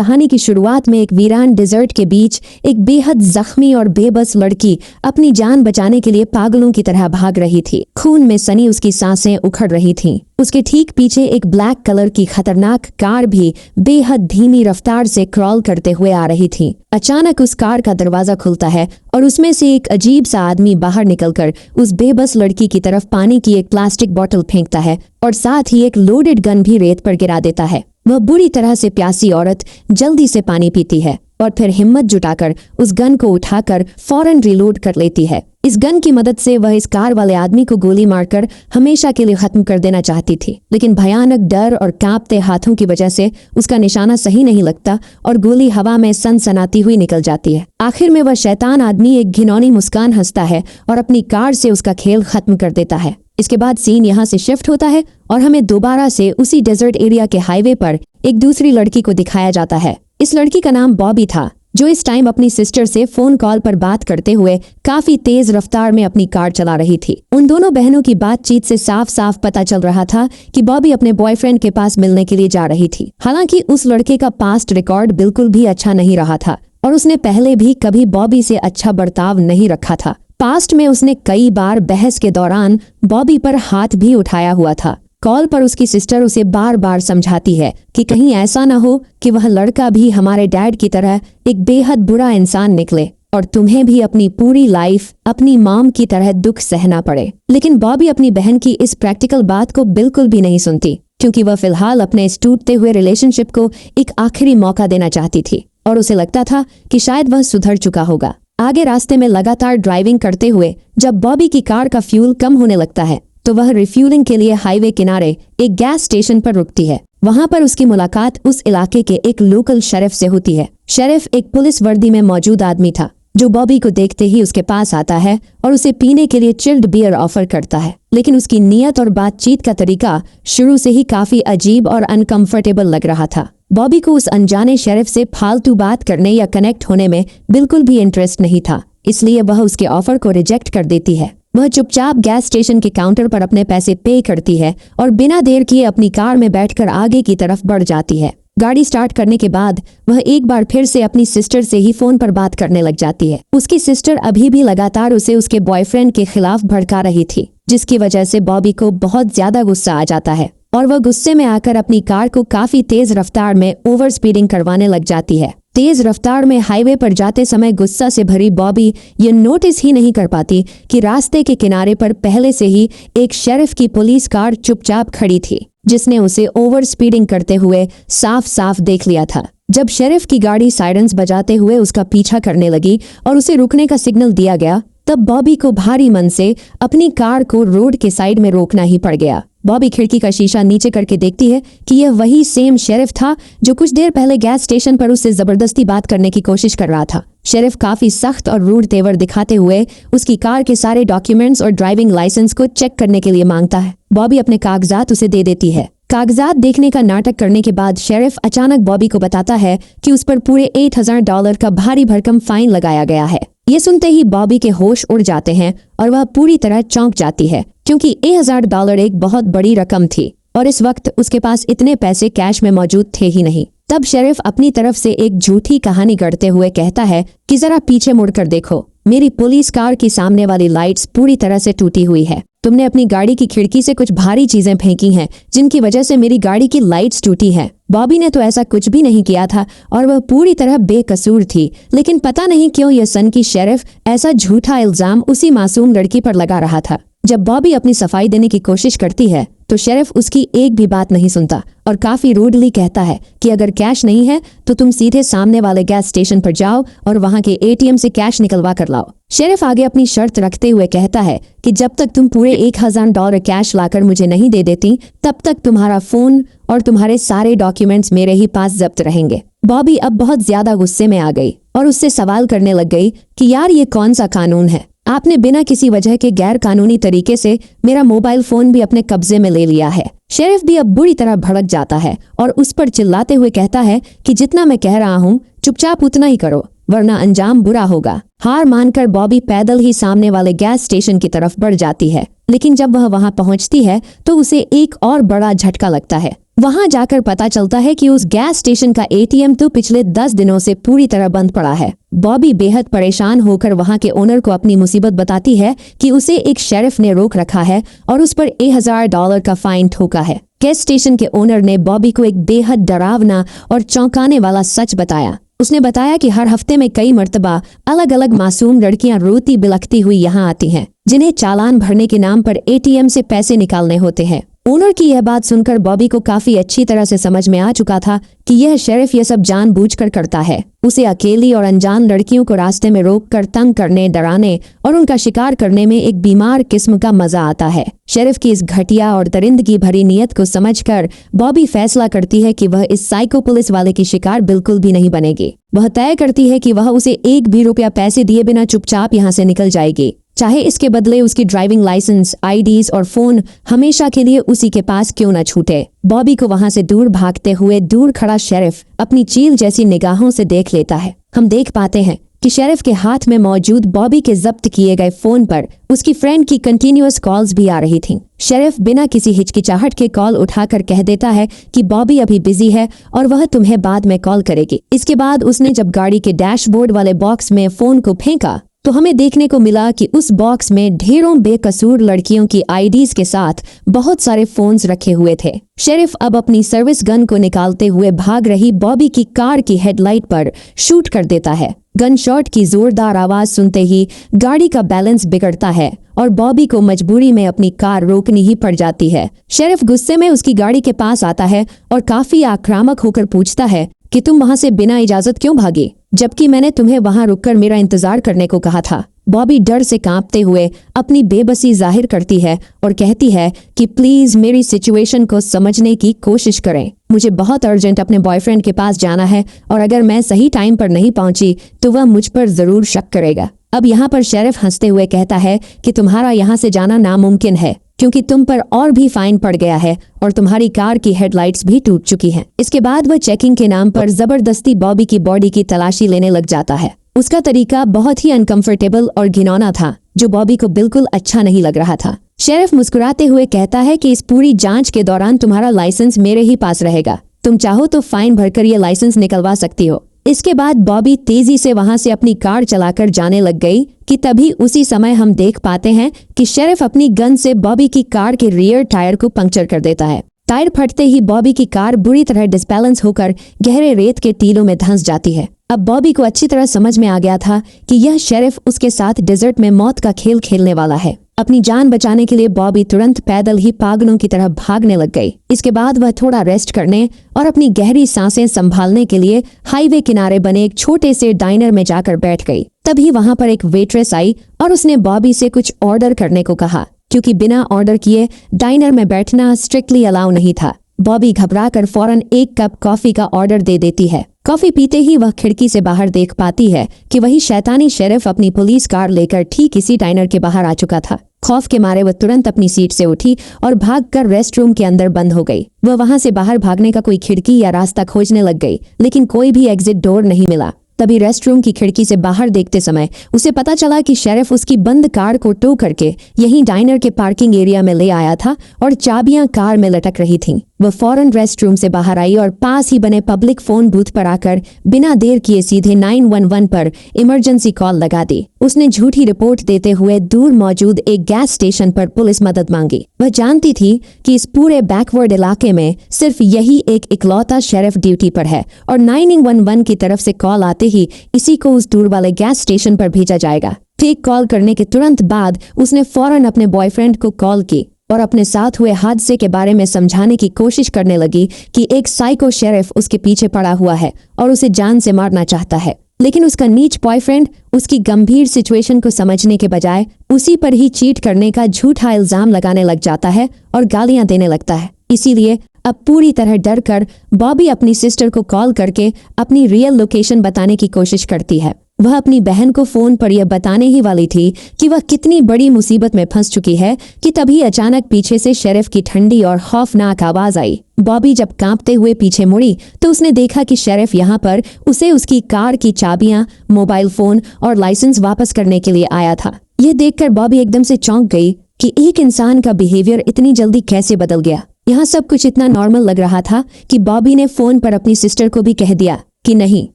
कहानी की शुरुआत में एक वीरान डेजर्ट के बीच एक बेहद जख्मी और बेबस लड़की अपनी जान बचाने के लिए पागलों की तरह भाग रही थी। खून में सनी उसकी सांसें उखड़ रही थीं। उसके ठीक पीछे एक ब्लैक कलर की खतरनाक कार भी बेहद धीमी रफ्तार से क्रॉल करते हुए आ रही थी। अचानक उस कार का दरवाजा खुलता है और उसमें से एक अजीब सा आदमी बाहर निकलकर उस बेबस लड़की की तरफ पानी की एक प्लास्टिक बोतल फेंकता है और साथ ही एक लोडेड गन भी रेत पर गिरा देता है। वह बुरी तरह से प्यासी औरत जल्दी से पानी पीती है और फिर हिम्मत जुटाकर उस गन को उठाकर फौरन रिलोड कर लेती है। इस गन की मदद से वह इस कार वाले आदमी को गोली मारकर हमेशा के लिए खत्म कर देना चाहती थी, लेकिन भयानक डर और कांपते हाथों की वजह से उसका निशाना सही नहीं लगता और गोली हवा में सनसनाती हुई निकल जाती है। आखिर में वह शैतान आदमी एक घिनौनी मुस्कान हंसता है और अपनी कार से उसका खेल खत्म कर देता है। इसके बाद सीन यहाँ से शिफ्ट होता है और हमें दोबारा से उसी डेजर्ट एरिया के हाईवे पर एक दूसरी लड़की को दिखाया जाता है। इस लड़की का नाम बॉबी था, जो इस टाइम अपनी सिस्टर से फोन कॉल पर बात करते हुए काफी तेज रफ्तार में अपनी कार चला रही थी। उन दोनों बहनों की बातचीत से साफ साफ पता चल रहा था कि बॉबी अपने बॉयफ्रेंड के पास मिलने के लिए जा रही थी। हालांकि उस लड़के का पास्ट रिकॉर्ड बिल्कुल भी अच्छा नहीं रहा था और उसने पहले भी कभी बॉबी से अच्छा बर्ताव नहीं रखा था। पास्ट में उसने कई बार बहस के दौरान बॉबी पर हाथ भी उठाया हुआ था। कॉल पर उसकी सिस्टर उसे बार बार समझाती है कि कहीं ऐसा न हो कि वह लड़का भी हमारे डैड की तरह एक बेहद बुरा इंसान निकले और तुम्हें भी अपनी पूरी लाइफ अपनी मॉम की तरह दुख सहना पड़े। लेकिन बॉबी अपनी बहन की इस प्रैक्टिकल बात को बिल्कुल भी नहीं सुनती, क्योंकि वह फिलहाल अपने इस टूटते हुए रिलेशनशिप को एक आखिरी मौका देना चाहती थी और उसे लगता था कि शायद वह सुधर चुका होगा। आगे रास्ते में लगातार ड्राइविंग करते हुए जब बॉबी की कार का फ्यूल कम होने लगता है तो वह रिफ्यूलिंग के लिए हाईवे किनारे एक गैस स्टेशन पर रुकती है। वहां पर उसकी मुलाकात उस इलाके के एक लोकल शेरिफ से होती है। शेरिफ एक पुलिस वर्दी में मौजूद आदमी था, जो बॉबी को देखते ही उसके पास आता है और उसे पीने के लिए चिल्ड बियर ऑफर करता है। लेकिन उसकी नीयत और बातचीत का तरीका शुरू से ही काफी अजीब और अनकंफर्टेबल लग रहा था। बॉबी को उस अनजाने शेरिफ से फालतू बात करने या कनेक्ट होने में बिल्कुल भी इंटरेस्ट नहीं था, इसलिए वह उसके ऑफर को रिजेक्ट कर देती है। वह चुपचाप गैस स्टेशन के काउंटर पर अपने पैसे पे करती है और बिना देर किए अपनी कार में बैठकर आगे की तरफ बढ़ जाती है। गाड़ी स्टार्ट करने के बाद वह एक बार फिर से अपनी सिस्टर से ही फोन पर बात करने लग जाती है। उसकी सिस्टर अभी भी लगातार उसे उसके बॉयफ्रेंड के खिलाफ भड़का रही थी, जिसकी वजह से बॉबी को बहुत ज्यादा गुस्सा आ जाता है और वह गुस्से में आकर अपनी कार को काफी तेज रफ्तार में ओवर स्पीडिंग करवाने लग जाती है। तेज रफ्तार में हाईवे पर जाते समय गुस्सा से भरी बॉबी ये नोटिस ही नहीं कर पाती कि रास्ते के किनारे पर पहले से ही एक शेरिफ की पुलिस कार चुपचाप खड़ी थी, जिसने उसे ओवर स्पीडिंग करते हुए साफ साफ देख लिया था। जब शेरिफ की गाड़ी साइरन्स बजाते हुए उसका पीछा करने लगी और उसे रुकने का सिग्नल दिया गया, तब बॉबी को भारी मन से अपनी कार को रोड के साइड में रोकना ही पड़ गया। बॉबी खिड़की का शीशा नीचे करके देखती है कि यह वही सेम शेरिफ था जो कुछ देर पहले गैस स्टेशन पर उससे जबरदस्ती बात करने की कोशिश कर रहा था। शेरिफ काफी सख्त और रूड तेवर दिखाते हुए उसकी कार के सारे डॉक्यूमेंट्स और ड्राइविंग लाइसेंस को चेक करने के लिए मांगता है। बॉबी अपने कागजात उसे दे देती है। कागजात देखने का नाटक करने के बाद शेरिफ अचानक बॉबी को बताता है कि उस पर पूरे $8,000 का भारी भरकम फाइन लगाया गया है। ये सुनते ही बॉबी के होश उड़ जाते हैं और वह पूरी तरह चौंक जाती है, क्योंकि $1,000 एक बहुत बड़ी रकम थी और इस वक्त उसके पास इतने पैसे कैश में मौजूद थे ही नहीं। तब शेरिफ अपनी तरफ से एक झूठी कहानी गढ़ते हुए कहता है कि जरा पीछे मुड़कर देखो, मेरी पुलिस कार की सामने वाली लाइट्स पूरी तरह से टूटी हुई है। तुमने अपनी गाड़ी की खिड़की से कुछ भारी चीजें फेंकी हैं, जिनकी वजह से मेरी गाड़ी की लाइट्स टूटी हैं। बॉबी ने तो ऐसा कुछ भी नहीं किया था और वह पूरी तरह बेकसूर थी, लेकिन पता नहीं क्यों यह सन की शेरिफ ऐसा झूठा इल्जाम उसी मासूम लड़की पर लगा रहा था। जब बॉबी अपनी सफाई देने की कोशिश करती है तो शेरिफ उसकी एक भी बात नहीं सुनता और काफी रूडली कहता है कि अगर कैश नहीं है तो तुम सीधे सामने वाले गैस स्टेशन पर जाओ और वहां के एटीएम से कैश निकलवा कर लाओ। शेरिफ आगे अपनी शर्त रखते हुए कहता है कि जब तक तुम पूरे $1,000 कैश लाकर मुझे नहीं दे देती, तब तक तुम्हारा फोन और तुम्हारे सारे डॉक्यूमेंट्स मेरे ही पास जब्त रहेंगे। बॉबी अब बहुत ज्यादा गुस्से में आ गई और उससे सवाल करने लग गई कि यार ये कौन सा कानून है, आपने बिना किसी वजह के गैर कानूनी तरीके से मेरा मोबाइल फोन भी अपने कब्जे में ले लिया है। शेरिफ भी अब बुरी तरह भड़क जाता है और उस पर चिल्लाते हुए कहता है कि जितना मैं कह रहा हूँ चुपचाप उतना ही करो, वरना अंजाम बुरा होगा। हार मानकर बॉबी पैदल ही सामने वाले गैस स्टेशन की तरफ बढ़ जाती है, लेकिन जब वह वहां पहुंचती है तो उसे एक और बड़ा झटका लगता है। वहां जाकर पता चलता है कि उस गैस स्टेशन का एटीएम तो पिछले 10 दिनों से पूरी तरह बंद पड़ा है। बॉबी बेहद परेशान होकर वहां के ओनर को अपनी मुसीबत बताती है कि उसे एक शेरिफ ने रोक रखा है और उस पर $1000 का फाइन ठोका है। गैस स्टेशन के ओनर ने बॉबी को एक बेहद डरावना और चौंकाने वाला सच बताया। उसने बताया कि हर हफ्ते में कई मर्तबा अलग अलग मासूम लड़कियां रोती बिलखती हुई यहाँ आती हैं, जिन्हें चालान भरने के नाम पर एटीएम से पैसे निकालने होते हैं। ओनर की यह बात सुनकर बॉबी को काफी अच्छी तरह से समझ में आ चुका था कि यह शेरिफ यह सब जानबूझकर करता है। उसे अकेली और अनजान लड़कियों को रास्ते में रोककर तंग करने, डराने और उनका शिकार करने में एक बीमार किस्म का मजा आता है। शेरिफ की इस घटिया और दरिंदगी भरी नीयत को समझकर बॉबी फैसला करती है कि वह इस साइको पुलिस वाले की शिकार बिल्कुल भी नहीं बनेगी। वह तय करती है कि वह उसे एक भी रुपया पैसे दिए बिना चुपचाप यहाँ से निकल जाएगी, चाहे इसके बदले उसकी ड्राइविंग लाइसेंस, आईडीज और फोन हमेशा के लिए उसी के पास क्यों न छूटे। बॉबी को वहां से दूर भागते हुए दूर खड़ा शेरिफ अपनी चील जैसी निगाहों से देख लेता है। हम देख पाते हैं कि शेरिफ के हाथ में मौजूद बॉबी के जब्त किए गए फोन पर उसकी फ्रेंड की कंटिन्यूअस कॉल्स भी आ रही थीं। शेरिफ बिना किसी हिचकिचाहट के कॉल उठाकर कह देता है कि बॉबी अभी बिजी है और वह तुम्हें बाद में कॉल करेगी। इसके बाद उसने जब गाड़ी के डैशबोर्ड वाले बॉक्स में फोन को फेंका तो हमें देखने को मिला कि उस बॉक्स में ढेरों बेकसूर लड़कियों की आईडीज के साथ बहुत सारे फोन्स रखे हुए थे। शेरिफ अब अपनी सर्विस गन को निकालते हुए भाग रही बॉबी की कार की हेडलाइट पर शूट कर देता है। गन शॉट की जोरदार आवाज सुनते ही गाड़ी का बैलेंस बिगड़ता है और बॉबी को मजबूरी में अपनी कार रोकनी ही पड़ जाती है। शेरिफ गुस्से में उसकी गाड़ी के पास आता है और काफी आक्रामक होकर पूछता है कि तुम वहां से बिना इजाजत क्यों भागी, जबकि मैंने तुम्हें वहां रुककर मेरा इंतजार करने को कहा था। बॉबी डर से कांपते हुए अपनी बेबसी जाहिर करती है और कहती है कि प्लीज मेरी सिचुएशन को समझने की कोशिश करें। मुझे बहुत अर्जेंट अपने बॉयफ्रेंड के पास जाना है और अगर मैं सही टाइम पर नहीं पहुंची तो वह मुझ पर जरूर शक करेगा। अब यहाँ पर शेरिफ हंसते हुए कहता है कि तुम्हारा यहाँ से जाना नामुमकिन है क्योंकि तुम पर और भी फाइन पड़ गया है और तुम्हारी कार की हेडलाइट्स भी टूट चुकी हैं। इसके बाद वह चेकिंग के नाम पर जबरदस्ती बॉबी की बॉडी की तलाशी लेने लग जाता है। उसका तरीका बहुत ही अनकंफर्टेबल और घिनौना था, जो बॉबी को बिल्कुल अच्छा नहीं लग रहा था। शेरिफ मुस्कुराते हुए कहता है कि इस पूरी जांच के दौरान तुम्हारा लाइसेंस मेरे ही पास रहेगा, तुम चाहो तो फाइन भरकर ये लाइसेंस निकलवा सकती हो। इसके बाद बॉबी तेजी से वहां से अपनी कार चलाकर जाने लग गई कि तभी उसी समय हम देख पाते हैं कि शेरिफ अपनी गन से बॉबी की कार के रियर टायर को पंक्चर कर देता है। टायर फटते ही बॉबी की कार बुरी तरह डिस्बैलेंस होकर गहरे रेत के टीलों में धंस जाती है। अब बॉबी को अच्छी तरह समझ में आ गया था कि यह शेरिफ उसके साथ डेजर्ट में मौत का खेल खेलने वाला है। अपनी जान बचाने के लिए बॉबी तुरंत पैदल ही पागलों की तरह भागने लग गई। इसके बाद वह थोड़ा रेस्ट करने और अपनी गहरी सांसें संभालने के लिए हाईवे किनारे बने एक छोटे से डाइनर में जाकर बैठ गई। तभी वहां पर एक वेट्रेस आई और उसने बॉबी से कुछ ऑर्डर करने को कहा, क्योंकि बिना ऑर्डर किए डाइनर में बैठना स्ट्रिक्टली अलाउ नहीं था। बॉबी घबराकर फौरन एक कप कॉफी का ऑर्डर दे देती है। कॉफी पीते ही वह खिड़की से बाहर देख पाती है कि वही शैतानी शेरिफ अपनी पुलिस कार लेकर ठीक इसी डाइनर के बाहर आ चुका था। खौफ के मारे वह तुरंत अपनी सीट से उठी और भागकर रेस्ट रूम के अंदर बंद हो गई। वह वहां से बाहर भागने का कोई खिड़की या रास्ता खोजने लग गई, लेकिन कोई भी एग्जिट डोर नहीं मिला। तभी रेस्ट रूम की खिड़की से बाहर देखते समय उसे पता चला कि शेरिफ उसकी बंद कार को टो करके यहीं डाइनर के पार्किंग एरिया में ले आया था और चाबियां कार में लटक रही थीं। वह फौरन रेस्ट रूम से बाहर आई और पास ही बने पब्लिक फोन बूथ पर आकर बिना देर किए सीधे 911 पर इमरजेंसी कॉल लगा दी। उसने झूठी रिपोर्ट देते हुए दूर मौजूद एक गैस स्टेशन पर पुलिस मदद मांगी। वह जानती थी कि इस पूरे बैकवर्ड इलाके में सिर्फ यही एक इकलौता शेरिफ ड्यूटी पर है और 911 की तरफ से कॉल आते ही इसी को उस दूर वाले गैस स्टेशन पर भेजा जाएगा। ठीक कॉल करने के तुरंत बाद उसने फौरन अपने बॉयफ्रेंड को कॉल की और अपने साथ हुए हादसे के बारे में समझाने की कोशिश करने लगी कि एक साइको शेरिफ उसके पीछे पड़ा हुआ है और उसे जान से मारना चाहता है। लेकिन उसका नीच बॉयफ्रेंड उसकी गंभीर सिचुएशन को समझने के बजाय उसी पर ही चीट करने का झूठा इल्जाम लगाने लग जाता है और गालियां देने लगता है। इसीलिए अब पूरी तरह डर कर बॉबी अपनी सिस्टर को कॉल करके अपनी रियल लोकेशन बताने की कोशिश करती है। वह अपनी बहन को फोन पर यह बताने ही वाली थी कि वह कितनी बड़ी मुसीबत में फंस चुकी है कि तभी अचानक पीछे से शेरिफ की ठंडी और खौफनाक आवाज आई। बॉबी जब कांपते हुए पीछे मुड़ी तो उसने देखा कि शेरिफ यहाँ पर उसे उसकी कार की चाबियां, मोबाइल फोन और लाइसेंस वापस करने के लिए आया था। यह देखकर बॉबी एकदम से चौंक गई कि एक इंसान का बिहेवियर इतनी जल्दी कैसे बदल गया। यहाँ सब कुछ इतना नॉर्मल लग रहा था कि बॉबी ने फोन पर अपनी सिस्टर को भी कह दिया कि नहीं,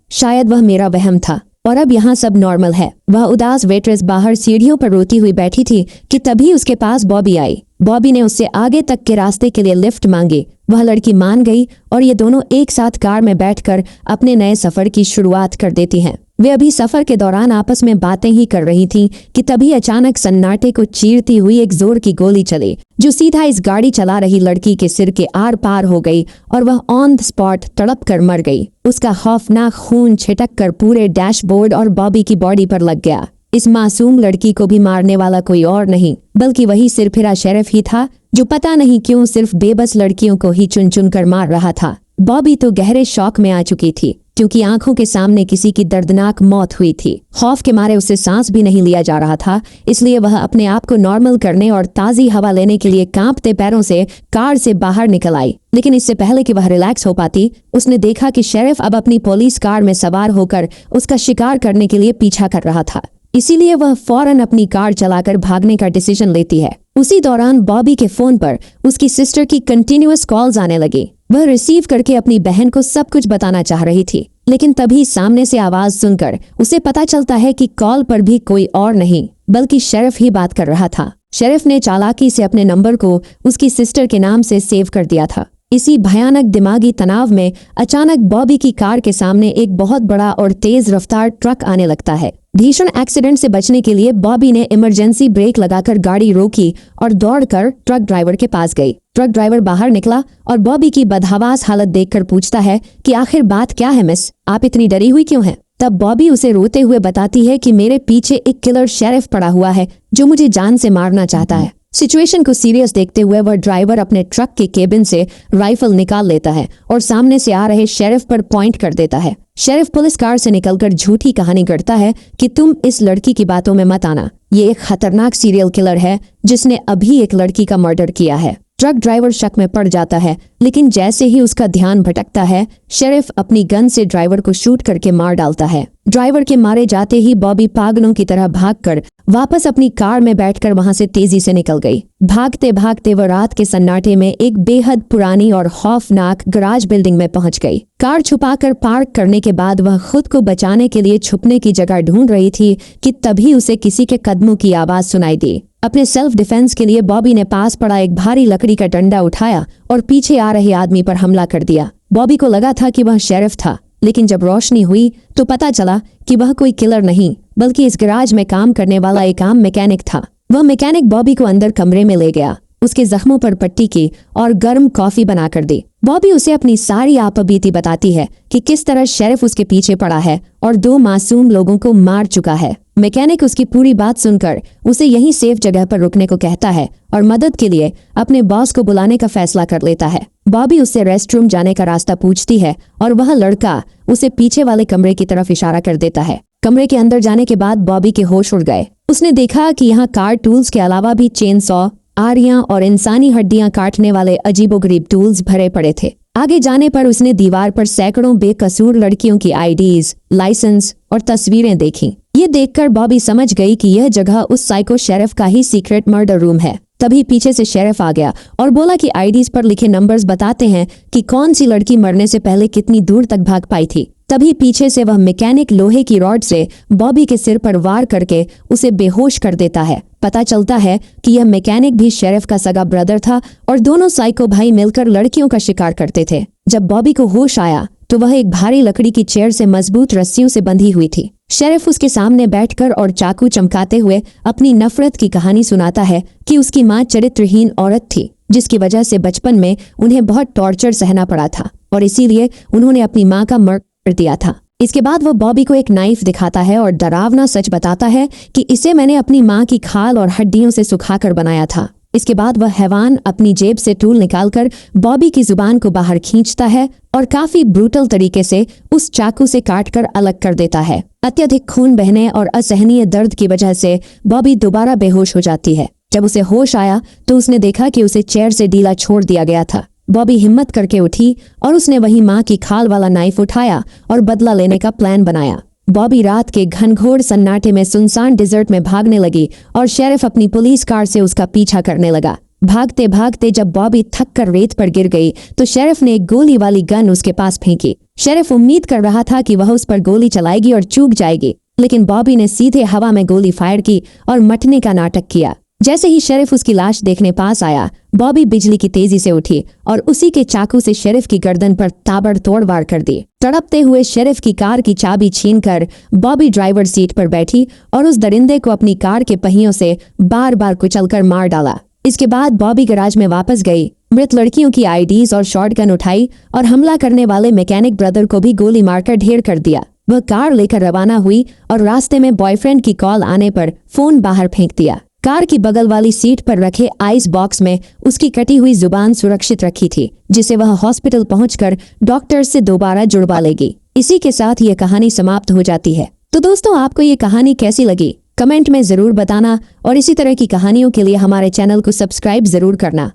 शायद वह मेरा वहम था और अब यहाँ सब नॉर्मल है। वह उदास वेट्रेस बाहर सीढ़ियों पर रोती हुई बैठी थी कि तभी उसके पास बॉबी आई। बॉबी ने उससे आगे तक के रास्ते के लिए लिफ्ट मांगी। वह लड़की मान गई और ये दोनों एक साथ कार में बैठकर अपने नए सफर की शुरुआत कर देती हैं। वे अभी सफर के दौरान आपस में बातें ही कर रही थीं कि तभी अचानक सन्नाटे को चीरती हुई एक जोर की गोली चली जो सीधा इस गाड़ी चला रही लड़की के सिर के आर पार हो गई और वह ऑन द स्पॉट तड़प कर मर गई। उसका खौफनाक खून छिटक कर पूरे डैशबोर्ड और बॉबी की बॉडी पर लग गया। इस मासूम लड़की को भी मारने वाला कोई और नहीं बल्कि वही सिरफिरा शेरिफ ही था जो पता नहीं क्यों सिर्फ बेबस लड़कियों को ही चुन चुन कर मार रहा था। बॉबी तो गहरे शौक में आ चुकी थी क्योंकि आंखों के सामने किसी की दर्दनाक मौत हुई थी। खौफ के मारे उसे सांस भी नहीं लिया जा रहा था, इसलिए वह अपने आप को नॉर्मल करने और ताज़ी हवा लेने के लिए कांपते पैरों से कार से बाहर निकल आई। लेकिन इससे पहले कि वह रिलैक्स हो पाती, उसने देखा कि शेरिफ अब अपनी पुलिस कार में सवार होकर उसका शिकार करने के लिए पीछा कर रहा था। इसीलिए वह फौरन अपनी कार चलाकर भागने का डिसीजन लेती है। उसी दौरान बॉबी के फोन पर उसकी सिस्टर की कंटिन्यूअस कॉल्स आने लगी। वह रिसीव करके अपनी बहन को सब कुछ बताना चाह रही थी, लेकिन तभी सामने से आवाज सुनकर उसे पता चलता है कि कॉल पर भी कोई और नहीं बल्कि शेरिफ ही बात कर रहा था। शेरिफ ने चालाकी से अपने नंबर को उसकी सिस्टर के नाम से सेव कर दिया था। इसी भयानक दिमागी तनाव में अचानक बॉबी की कार के सामने एक बहुत बड़ा और तेज रफ्तार ट्रक आने लगता है। भीषण एक्सीडेंट से बचने के लिए बॉबी ने इमरजेंसी ब्रेक लगाकर गाड़ी रोकी और दौड़कर ट्रक ड्राइवर के पास गई। ट्रक ड्राइवर बाहर निकला और बॉबी की बदहवास हालत देखकर पूछता है कि आखिर बात क्या है मिस, आप इतनी डरी हुई क्यों हैं? तब बॉबी उसे रोते हुए बताती है कि मेरे पीछे एक किलर शेरिफ पड़ा हुआ है जो मुझे जान से मारना चाहता है। सिचुएशन को सीरियस देखते हुए वह ड्राइवर अपने ट्रक के केबिन से राइफल निकाल लेता है और सामने से आ रहे शेरिफ पर पॉइंट कर देता है। शेरिफ पुलिस कार से निकलकर झूठी कहानी गढ़ता है कि तुम इस लड़की की बातों में मत आना, ये एक खतरनाक सीरियल किलर है जिसने अभी एक लड़की का मर्डर किया है। ट्रक ड्राइवर शक में पड़ जाता है, लेकिन जैसे ही उसका ध्यान भटकता है शेरिफ अपनी गन से ड्राइवर को शूट करके मार डालता है। ड्राइवर के मारे जाते ही बॉबी पागलों की तरह भागकर वापस अपनी कार में बैठकर वहां से तेजी से निकल गई। भागते भागते वह रात के सन्नाटे में एक बेहद पुरानी और खौफनाक गराज बिल्डिंग में पहुंच गई। कार छुपाकर पार्क करने के बाद वह खुद को बचाने के लिए छुपने की जगह ढूंढ रही थी कि तभी उसे किसी के कदमों की आवाज सुनाई दी। अपने सेल्फ डिफेंस के लिए बॉबी ने पास पड़ा एक भारी लकड़ी का डंडा उठाया और पीछे आ रहे आदमी पर हमला कर दिया। बॉबी को लगा था कि वह शेरिफ था, लेकिन जब रोशनी हुई तो पता चला कि वह कोई किलर नहीं बल्कि इस गैराज में काम करने वाला एक आम मैकेनिक था। वह मैकेनिक बॉबी को अंदर कमरे में ले गया, उसके जख्मों पर पट्टी की और गर्म कॉफी बनाकर दी। बॉबी उसे अपनी सारी आपबीती बताती है कि किस तरह शेरिफ उसके पीछे पड़ा है और 2 मासूम लोगों को मार चुका है। मैकेनिक उसकी पूरी बात सुनकर उसे यहीं सेफ जगह पर रुकने को कहता है और मदद के लिए अपने बॉस को बुलाने का फैसला कर लेता है। बॉबी उससे रेस्टरूम जाने का रास्ता पूछती है और वह लड़का उसे पीछे वाले कमरे की तरफ इशारा कर देता है। कमरे के अंदर जाने के बाद बॉबी के होश उड़ गए। उसने देखा कि यहाँ कार टूल्स के अलावा भी चेन सॉ, आरियां और इंसानी हड्डियां काटने वाले अजीबोगरीब टूल्स भरे पड़े थे। आगे जाने पर उसने दीवार पर सैकड़ों बेकसूर लड़कियों की आईडीज, लाइसेंस और तस्वीरें देखी। ये देखकर बॉबी समझ गई कि यह जगह उस साइको शेरिफ का ही सीक्रेट मर्डर रूम है। तभी पीछे से शेरिफ आ गया और बोला कि आईडीज पर लिखे नंबर्स बताते हैं कि कौन सी लड़की मरने से पहले कितनी दूर तक भाग पाई थी। तभी पीछे से वह मैकेनिक लोहे की रॉड से बॉबी के सिर पर वार करके उसे बेहोश कर देता है। पता चलता है कि यह मैकेनिक भी शेरिफ का सगा ब्रदर था और दोनों साइको भाई मिलकर लड़कियों का शिकार करते थे। जब बॉबी को होश आया तो वह एक भारी लकड़ी की चेयर से मजबूत रस्सियों से बंधी हुई थी। शेरिफ उसके सामने बैठकर और चाकू चमकाते हुए अपनी नफरत की कहानी सुनाता है कि उसकी माँ चरित्रहीन औरत थी जिसकी वजह से बचपन में उन्हें बहुत टॉर्चर सहना पड़ा था और इसीलिए उन्होंने अपनी माँ का मर्डर कर दिया था। इसके बाद वह बॉबी को एक नाइफ दिखाता है और डरावना सच बताता है कि इसे मैंने अपनी माँ की खाल और हड्डियों से सुखाकर बनाया था। इसके बाद वह हैवान अपनी जेब से टूल निकालकर बॉबी की जुबान को बाहर खींचता है और काफी ब्रूटल तरीके से उस चाकू से काटकर अलग कर देता है। अत्यधिक खून बहने और असहनीय दर्द की वजह से बॉबी दोबारा बेहोश हो जाती है। जब उसे होश आया तो उसने देखा कि उसे चेयर से ढीला छोड़ दिया गया था। बॉबी हिम्मत करके उठी और उसने वही माँ की खाल वाला नाइफ उठाया और बदला लेने का प्लान बनाया। बॉबी रात के घनघोर सन्नाटे में सुनसान डिजर्ट में भागने लगी और शेरिफ अपनी पुलिस कार से उसका पीछा करने लगा। भागते भागते जब बॉबी थक कर रेत पर गिर गई तो शेरिफ ने एक गोली वाली गन उसके पास फेंकी। शेरिफ उम्मीद कर रहा था कि वह उस पर गोली चलाएगी और चूक जाएगी, लेकिन बॉबी ने सीधे हवा में गोली फायर की और मरने का नाटक किया। जैसे ही शेरिफ उसकी लाश देखने पास आया, बॉबी बिजली की तेजी से उठी और उसी के चाकू से शेरिफ की गर्दन पर ताबड़तोड़ वार कर दी। तड़पते हुए शेरिफ की कार की चाबी छीनकर बॉबी ड्राइवर सीट पर बैठी और उस दरिंदे को अपनी कार के पहियों से बार बार कुचलकर मार डाला। इसके बाद बॉबी गैराज में वापस गई, मृत लड़कियों की आईडीज और शॉटगन उठाई और हमला करने वाले मैकेनिक ब्रदर को भी गोली मारकर ढेर कर दिया। वह कार लेकर रवाना हुई और रास्ते में बॉयफ्रेंड की कॉल आने पर फोन बाहर फेंक दिया। कार की बगल वाली सीट पर रखे आइस बॉक्स में उसकी कटी हुई जुबान सुरक्षित रखी थी, जिसे वह हॉस्पिटल पहुंचकर डॉक्टर से दोबारा जुड़वा लेगी। इसी के साथ ये कहानी समाप्त हो जाती है। तो दोस्तों, आपको ये कहानी कैसी लगी कमेंट में जरूर बताना और इसी तरह की कहानियों के लिए हमारे चैनल को सब्सक्राइब जरूर करना।